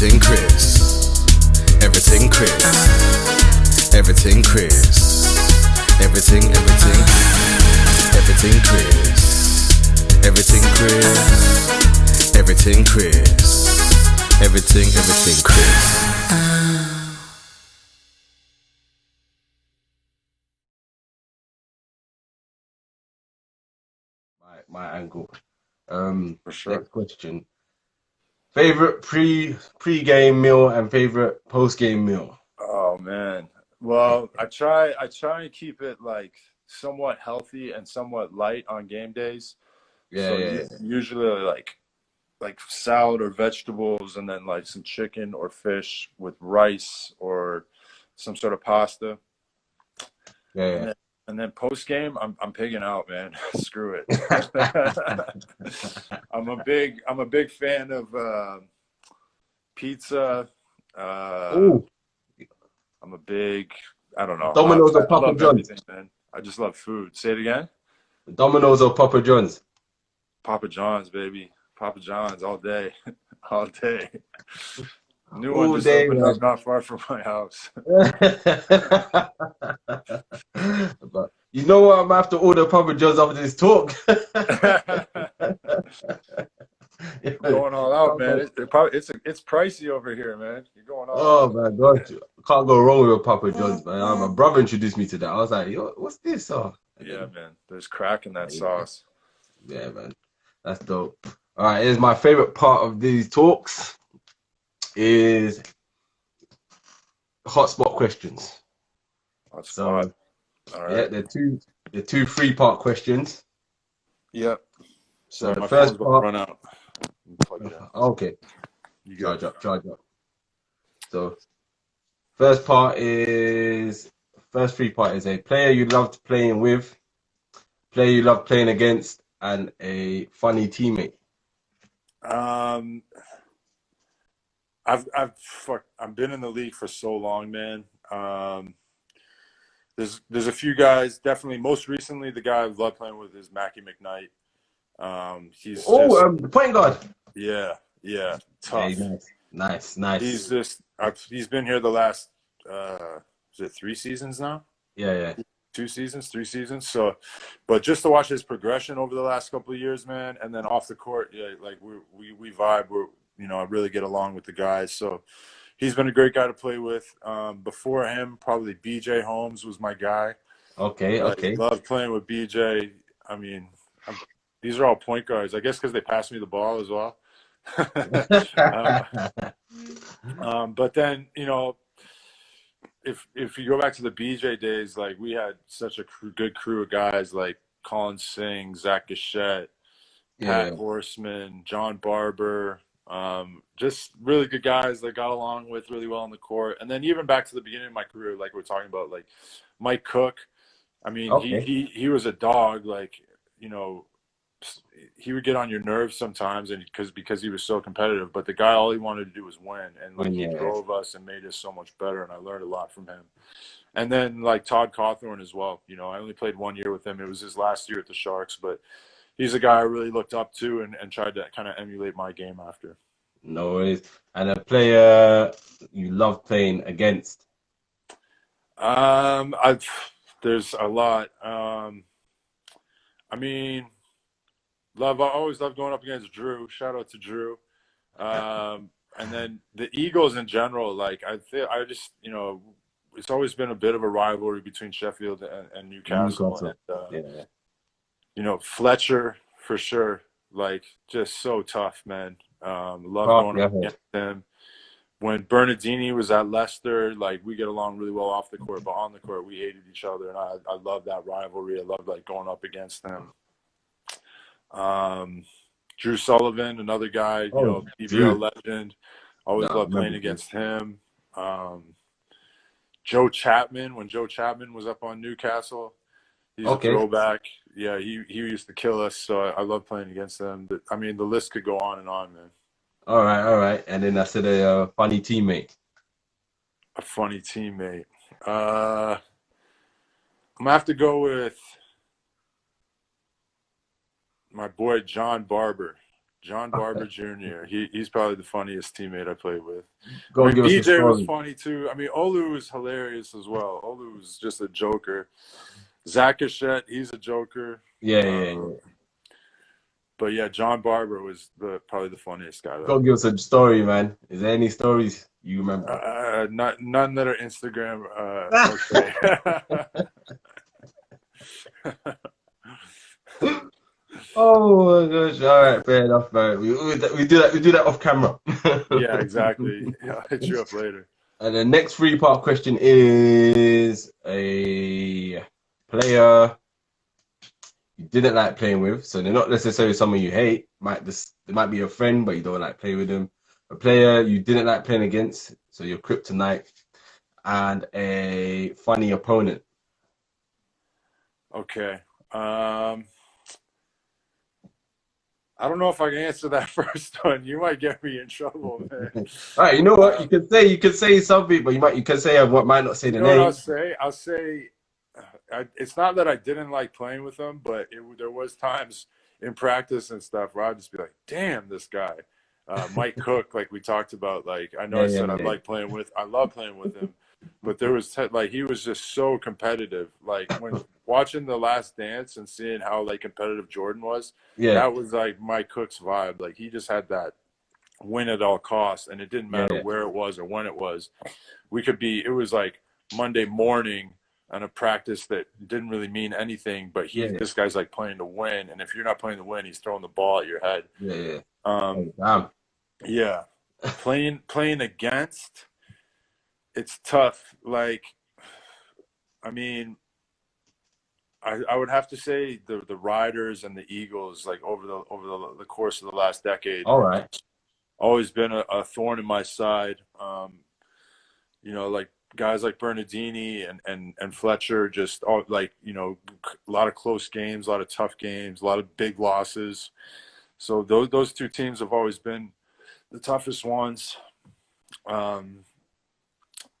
Everything Chris. Everything Chris. Everything Chris. Everything Chris. Everything Chris. Everything Chris. Everything Chris. My angle. For sure. Next question. Favorite pre-game meal and favorite post-game meal? Oh man. Well, I try and keep it like somewhat healthy and somewhat light on game days. Yeah, So yeah, usually like salad or vegetables and then like some chicken or fish with rice or some sort of pasta. And yeah, then post game, I'm pigging out, man. Screw it. I'm a big fan of pizza. Uh, Oh, I'm a big, I don't know. Domino's or I Papa love John's? everything, man. I just love food. Say it again. Domino's or Papa John's? Papa John's, baby. Papa John's all day, all day. New one All just day, opened up man. not far from my house. But you know what? I'm gonna have to order Papa John's after this talk. Going all out, man. It's pricey over here, man. You're going all Oh out. my God, can't go wrong with a Papa John's, man. My brother introduced me to that. I was like, yo, what's this? Oh, and Yeah, then man. There's crack in that yeah, sauce. yeah, man, that's dope. All right, here's my favorite part of these talks is hotspot questions. That's spot. So All yeah, right. they're two three-part questions. Yep. So Sorry, the my phone's first about to part, run out. Plug it in. okay, You good? charge up. So first three part is a player you loved playing with, player you love playing against, and a funny teammate. Um, I've been in the league for so long, man. There's a few guys. Definitely, most recently, the guy I love playing with is Mackie McKnight. He's Oh, just the point guard. yeah, Hey, tough. nice. He's just he's been here the last is it 3 seasons now? Yeah. 2 seasons, 3 seasons. So, but just to watch his progression over the last couple of years, man, and then off the court, yeah, like we vibe. I really get along with the guys. So he's been a great guy to play with. Before him, probably BJ Holmes was my guy. Like Okay. loved playing with BJ. I mean, these are all point guards. I guess because they pass me the ball as well. uh, but then if you go back to the BJ days, like we had such a good crew of guys like Colin Singh, Zach Gachette, Yeah. Pat Horseman, John Barber, just really good guys that got along with really well on the court. And then even back to the beginning of my career, like we're talking about, like Mike Cook. I mean, Okay. he was a dog. Like he would get on your nerves sometimes, and because he was so competitive. But the guy, all he wanted to do was win, and like he Yeah. drove us and made us so much better. And I learned a lot from him. And then like Todd Cawthorn as well. I only played 1 year with him. It was his last year at the Sharks, but he's a guy I really looked up to and tried to kind of emulate my game after. No worries. And a player you love playing against. I've there's a lot. I mean, I always love going up against Drew. Shout out to Drew. And then the Eagles in general, like I just it's always been a bit of a rivalry between Sheffield and Newcastle, Newcastle. and Yeah. Fletcher for sure, like just so tough, man. Love Half, going up yeah. against him. When Bernardini was at Leicester, like we get along really well off the court, but on the court we hated each other, and I love that rivalry. I love like going up against them. Drew Sullivan, another guy, Oh, BBL Drew. legend. No, Always I loved playing remember Drew. against him. Joe Chapman, when Joe Chapman was up on Newcastle, he's a Okay. throwback. Yeah, he used to kill us, so I love playing against them. But, I mean, the list could go on and on, man. All right. And then I said a funny teammate. A funny teammate. I'm gonna have to go with my boy John Barber. John Barber Jr. He's probably the funniest teammate I played with. I Go and mean, give us a BJ was story. funny too. I mean, Olu was hilarious as well. Olu was just a joker. Zach Hachette, he's a joker. Yeah, yeah, Um, yeah. but yeah, John Barber was probably the funniest guy Go though. and give us a story, man. Is there any stories you remember? Not none that are Instagram. Okay. Oh my gosh! All right, fair enough, man. We do that. We do that off camera. Yeah, exactly. Yeah, I'll hit you up later. And the next three-part question is a player you didn't like playing with. So they're not necessarily someone you hate. They might be a friend, but you don't like playing with them. A player you didn't like playing against, so you're kryptonite, and a funny opponent. Okay. I don't know if I can answer that first one. You might get me in trouble, man. All right, you know what? Uh, You can say something, but you can say what might not say you the know what I'll name. say? I'll say it's not that I didn't like playing with them, but there was times in practice and stuff where I'd just be like, "Damn, this guy." Mike Cook, like we talked about, like I know Yeah, I yeah, said yeah, I love playing with him, but there was like he was just so competitive. Like when watching The Last Dance and seeing how like competitive Jordan was, yeah, that was like Mike Cook's vibe. Like he just had that win at all costs, and it didn't yeah, matter yeah, where it was or when it was. It was like Monday morning on a practice that didn't really mean anything, but yeah, this guy's like playing to win, and if you're not playing to win, he's throwing the ball at your head. yeah, yeah. Um, Oh, damn. yeah, playing against, it's tough. Like, I mean, I would have to say the Riders and the Eagles, like over the course of the last decade, All have right. just always been a thorn in my side. Like guys like Bernardini and Fletcher, just all like, a lot of close games, a lot of tough games, a lot of big losses. So those two teams have always been the toughest ones. Um,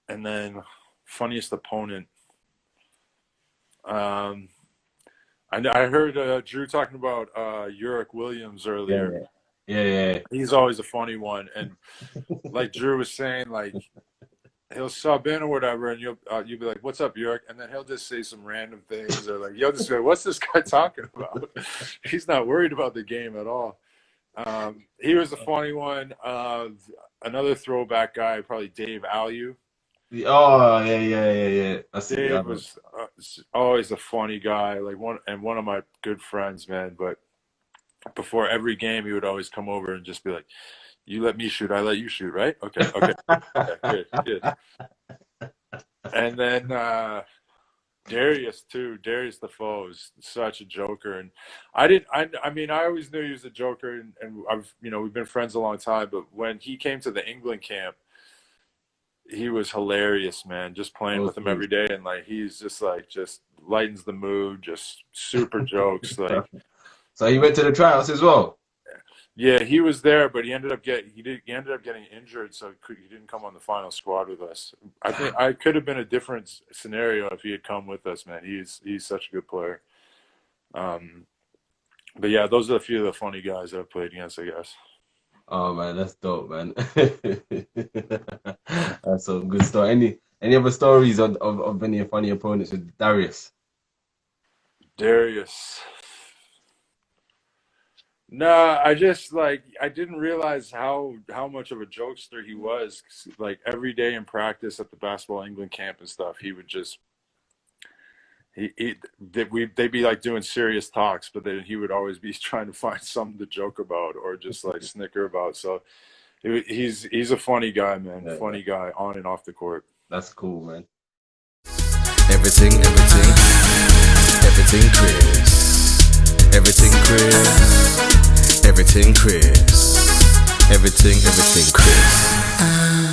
and then funniest opponent. Um, I heard Drew talking about Uric Williams Yeah, earlier. yeah, yeah, yeah. He's always a funny one, and like Drew was saying, like he'll sub in or whatever, and you'll be like, "What's up, York?" And then he'll just say some random things, or like you'll just be like, "What's this guy talking about?" He's not worried about the game at all. He was a funny one. Another throwback guy, probably Dave Allu. Oh, yeah, yeah, yeah, yeah. That's it. Yeah, Dave was always a funny guy, like one of my good friends, man. But before every game, he would always come over and just be like, "You let me shoot, I let you shoot, right? Okay, okay, okay, good, good." And then Darius too. Darius the foe is such a joker, and I mean, I always knew he was a joker, and we've been friends a long time. But when he came to the England camp, he was hilarious, man. Just playing with him every day, and like he's just lightens the mood, just super jokes. Like, so he went to the tryouts as well. yeah, he was there, but he ended up getting injured, so he didn't come on the final squad with us. I think I could have been a different scenario if he had come with us, man. He's such a good player. But yeah, those are a few of the funny guys that I've played against, I guess. Oh man, that's dope, man. That's some good story. Any other stories of any funny opponents with Darius? Darius. No, I just I didn't realize how much of a jokester he was. Like every day in practice at the basketball England camp and stuff, he would just they'd be like doing serious talks, but then he would always be trying to find something to joke about or just like snicker about. So he's a funny guy, man. Yeah, Funny guy on and off the court. that's cool, man. Everything, Chris. Everything, Chris. Everything, Chris. Everything, Chris.